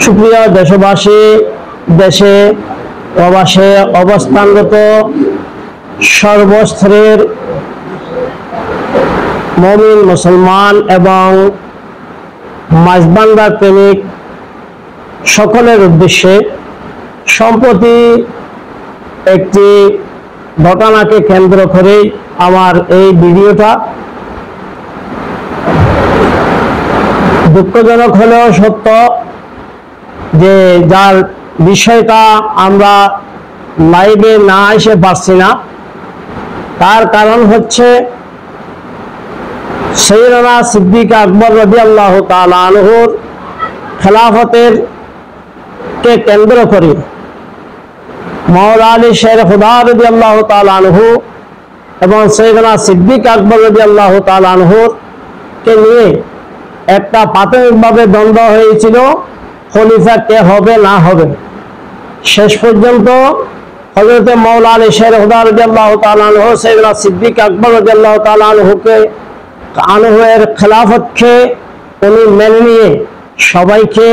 সুপ্রিয় দেশবাসী, দেশে প্রবাসে অবস্থানরত সর্বস্তরের মুমিন মুসলমান এবং মাঝবান্ধার প্রেমিক সকলের উদ্দেশ্যে সম্প্রতি একটি ঘটনাকে কেন্দ্র করে আমার এই ভিডিওটা। দুঃখজনক হলেও সত্য যে যার বিষয়টা আমরা লাইভে না এসে পারছি না, তার কারণ হচ্ছে সাইয়েদনা সিদ্দিক আকবর রাদিয়াল্লাহু তাআলা আনহুর খেলাফতের কে কেন্দ্র করে মাওলা আলী শের খুদা রাদিয়াল্লাহু তাআলা আনহু এবং সাইয়েদনা সিদ্দিক আকবর রাদিয়াল্লাহু তাআলা আনহুর কে নিয়ে একটা প্রাথমিকভাবে দ্বন্দ্ব হয়েছিল, খলিফা কে হবে না হবে। শেষ পর্যন্ত হযরত মাওলা আলী শের খুদা রাদিয়াল্লাহু তাআলা আনহু সাইয়েদনা সিদ্দিক আকবর রাদিয়াল্লাহু তাআলা আনহুর খেলাফতকে উনি মেনে নিয়ে সবাইকে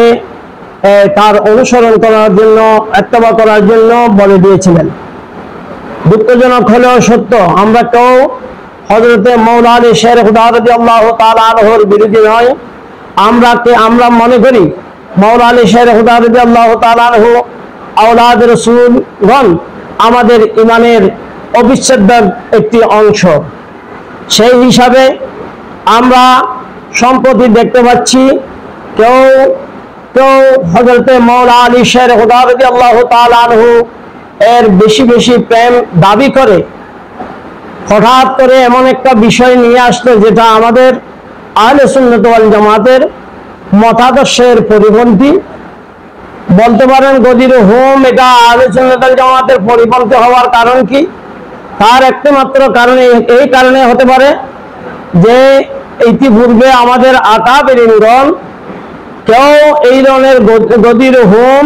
তার অনুসরণ করার জন্য, ইত্তেবা করার জন্য বলে দিয়েছিলেন। দুঃখজনক হলেও সত্য, আমরা কেউ হযরত মাওলা আলী শের খুদা রাদিয়াল্লাহু তাআলা আনহুর বিরোধী নয়। আমরা মনে করি মাওলা আলী শের খুদা রাদিয়াল্লাহু তাআলা আনহু আওলাদ রাসূলগণ আমাদের ঈমানের অবিচ্ছেদ্য একটি অংশ। সেই হিসাবে আমরা সম্প্রতি দেখতে পাচ্ছি কেউ হযরত মাওলা আলী শের খুদা রাদিয়াল্লাহু তাআলা আনহু এর বেশি বেশি প্রেম দাবি করে হঠাৎ করে এমন একটা বিষয় নিয়ে আসলো যেটা আমাদের আহলে সুন্নাত ওয়াল জামাতের মতাদর্শের পরিপন্থী। বলতে পারেন গদির হোম, এটা আহলে সুন্নাত ওয়াল জামাতের পরিপন্থী হওয়ার কারণ কি? তার একমাত্র কারণ এই কারণে হতে পারে যে ইতিপূর্বে আমাদের আকাবেরিনগণ কেউ এই ধরনের গদির হোম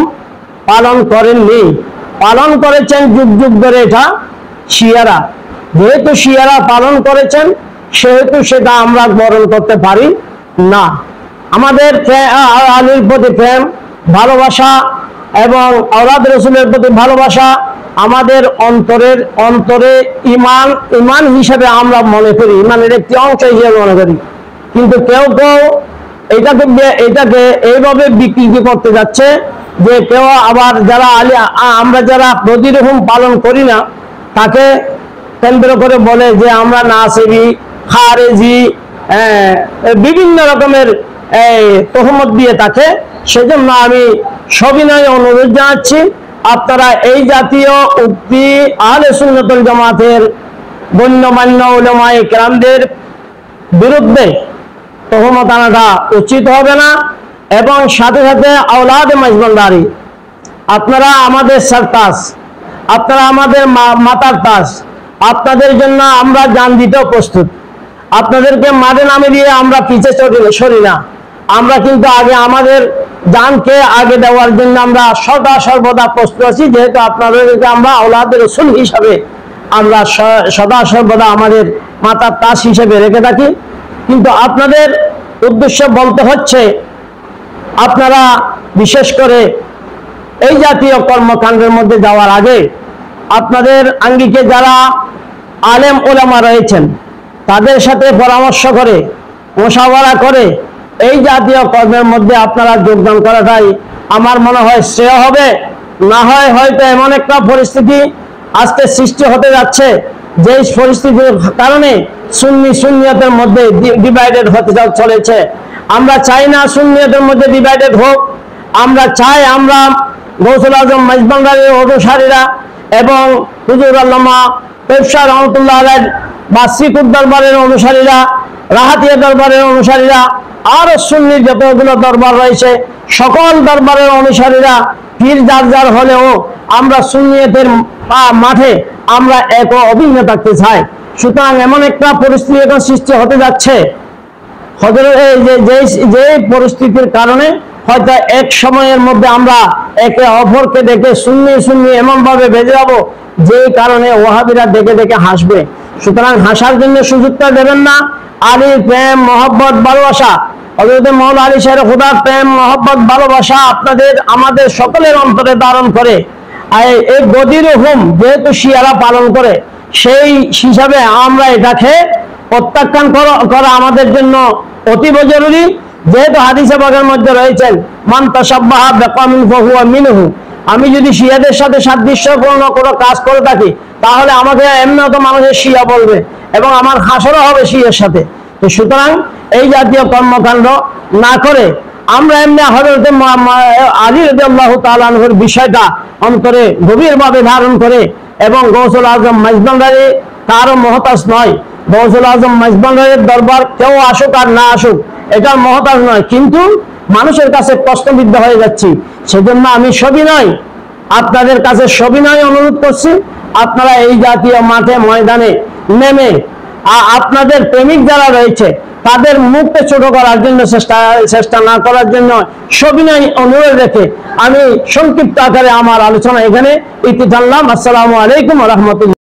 পালন করেননি, পালন করেছেন যুগ যুগ ধরে এটা শিয়ারা। যেহেতু শিয়ারা পালন করেছেন সেহেতু সেটা আমরা বরণ করতে পারি না। আমাদের আলীর প্রতি প্রেম ভালোবাসা এবং আওলাদ রাসূলের প্রতি ভালোবাসা আমাদের অন্তরে ঈমান হিসেবে আমরা মনে করি, ঈমানের একটি অংশ হিসেবে মনে করি। কিন্তু কেউ এটাকে এইভাবে বিকৃতি করতে যাচ্ছে যে কেউ আবার আমরা যারা প্রতিরকম পালন করি না তাকে কেন্দ্র করে বলে যে আমরা নাসিবি, খারেজি, বিভিন্ন রকমের তহমত দিয়ে থাকে। সেজন্য আমি সবিনয় অনুরোধ জানাচ্ছি, আপনারা এই জাতীয় উক্তি আহলে সুন্নাত ওয়াল জামাতের গণ্যমান্য উলামায়ে কেরামদের বিরুদ্ধে তহমত আনাটা উচিত হবে না। এবং সাথে সাথে আওলাদে মাইজবান্দারি, আপনারা আমাদের সরতাজ, আপনারা আমাদের মাতার তাজ, আপনাদের জন্য আমরা জান দিতেও প্রস্তুত। আপনাদেরকে মাঠে নামে দিয়ে আমরা পিছে সরি না। আমরা কিন্তু আগে আমাদের জানকে আগে দেওয়ার জন্য আমরা সর্বদা প্রস্তুত আছি, যেহেতু আপনাদেরকে আমরা আওলাদের রাসূল হিসাবে আমরা সদা সর্বদা আমাদের মাতার তাজ হিসেবে রেখে থাকি। কিন্তু আপনাদের উদ্দেশ্য বলতে হচ্ছে, আপনারা বিশেষ করে এই জাতীয় কর্মকাণ্ডের মধ্যে যাওয়ার আগে আপনাদের আঙ্গিকে যারা আলেম ওলামা রয়েছেন তাদের সাথে পরামর্শ করে, মুশাওয়ারা করে এই জাতীয় কর্মের মধ্যে আপনারা যোগদান করাটাই আমার মনে হয় শ্রেয় হবে। না হয় হয়তো এমন একটা পরিস্থিতি আজকে সৃষ্টি হতে যাচ্ছে যে পরিস্থিতির কারণে সুন্নিয়তের মধ্যে ডিভাইডেড হতে চলেছে। আমরা চাই না সুন্নিয়তের মধ্যে ডিভাইডেড হোক। আমরা চাই আমরা গৌসুল আজম মাইজবান্দারের অনুসারীরা এবং হুজুর আল্লামা তৈয়ব রহমাতুল্লাহ আলাইহির বাসিকুদ দরবারের অনুসারীরা, রাহাতিয়া দরবারের অনুসারীরা, আর সুন্নির যতগুলো দরবার রয়েছে সকল দরবারের অনুসারীরা পীর যার হলেও আমরা সুন্নিয়তের মাঠে আমরা এক অভিন্ন থাকতে চাই। সুতরাং এমন একটা পরিস্থিতি এখন সৃষ্টি হতে যাচ্ছে যে পরিস্থিতির কারণে হয়তো এক সময়ের মধ্যে আমরা একে অপরকে দেখে সুন্নি এমন ভাবে বেজে যাবো যে কারণে ওয়াহাবিরা দেখে দেখে হাসবে। সুতরাং হাসার জন্য সুযোগটা দেবেন না। আলীর প্রেম মহব্বত ভালোবাসা, হযরত মাওলানা আলী শেরে খুদার প্রেম মহব্বত ভালোবাসা আপনাদের আমাদের সকলের অন্তরে ধারণ করে এই গদির হুকুম যেহেতু শিয়ারা পালন করে, সেই হিসাবে আমরা এটাকে প্রত্যাখ্যান করা আমাদের জন্য অতীব জরুরি। যেহেতু হাদিসে পাকের মধ্যে রয়েছেন মান তাশাব্বাহা বিকওমিন ফাহুয়া মিনহু, আমি যদি শিয়াদের সাথে সাদৃশ্যপূর্ণ কোনো কাজ করে থাকি তাহলে আমাকে এমনি তো মানুষের শিয়া বলবে এবং আমার হাসরও হবে শিয়ার সাথে। তো সুতরাং এই জাতীয় কর্মকাণ্ড না করে আমরা এমনি হযরত আলী রাদিয়াল্লাহু তাআলা আনহুর বিষয়টা অন্তরে গভীরভাবে ধারণ করে এবং গৌসুল আজম মাইজভান্ডারী তারও মহতাজ নয়, গৌসুল আজম মাইজভান্ডারীর দরবার কেউ আসুক আর না আসুক এটার মহতাজ নয়, কিন্তু মানুষের কাছে প্রশ্নবিদ্ধ হয়ে যাচ্ছি। সেজন্য আমি সবিনয় আপনাদের কাছে সবিনয় অনুরোধ করছি, আপনারা এই জাতীয় মাঠে ময়দানে নেমে আপনাদের প্রেমিক যারা রয়েছে তাদের মুখকে ছোট করার জন্য চেষ্টা না করার জন্য সবিনয় অনুরোধ রেখে আমি সংক্ষিপ্ত আকারে আমার আলোচনা এখানে ইতি টানলাম। আসসালামু আলাইকুম ওয়া রাহমাতুল্লাহ।